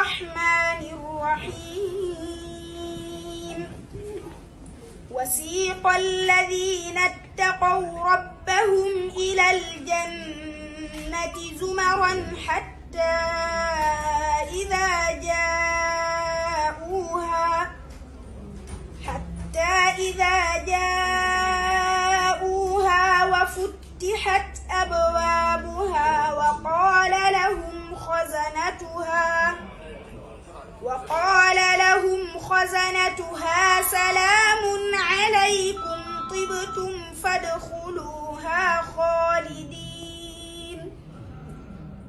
الرحمن الرحيم وسيق الذين اتقوا ربهم إلى الجنة زمرا حتى إذا جاءوها وفتحت أبوابها وقال لهم خزنتها سلام عليكم طبتم فادخلوها خالدين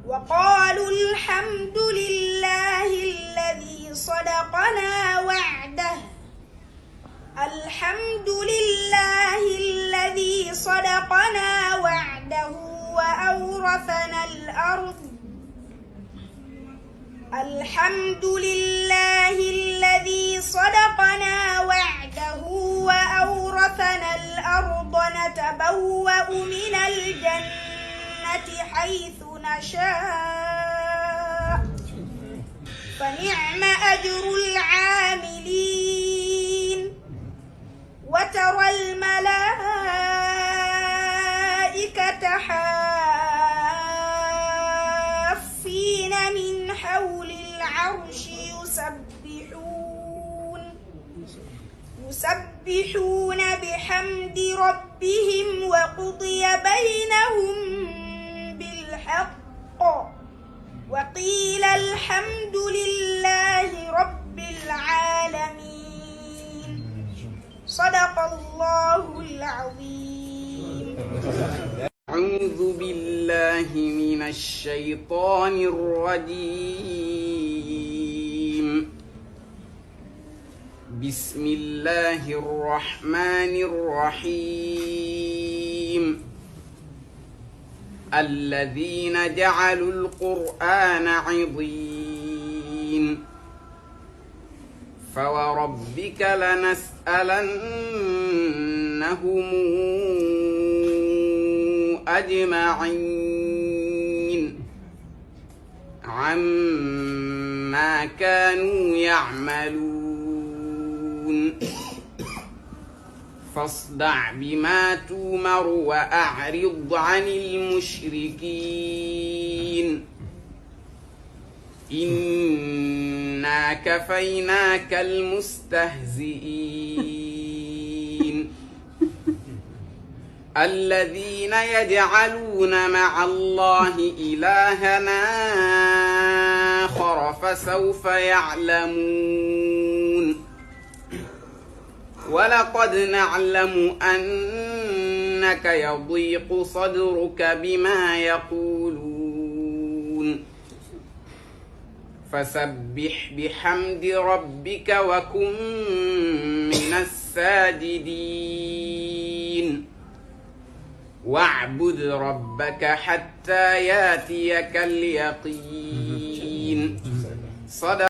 وقالوا الحمد لله الذي صدقنا وعده وأورثنا الأرض نتبوأ من الجنة حيث نشاء فنعم أجر العاملين وترى الملائكة حافين من حول العرش يسبحون بحمد ربهم وقضي بينهم بالحق وقيل الحمد لله رب العالمين صدق الله العظيم. أعوذ بالله من الشيطان الرجيم. بسم الله الرحمن الرحيم. الذين جعلوا القرآن عضين فوربك لنسألنهم أجمعين عما كانوا يعملون فاصدع بما تؤمر وأعرض عن المشركين إنا كفيناك المستهزئين. الذين يجعلون مع الله إلهًا آخر فسوف يعلمون. ولقد نعلم أنك يضيق صدرك بما يقولون فسبح بحمد ربك وكن من الساجدين واعبد ربك حتى ياتيك اليقين. صدق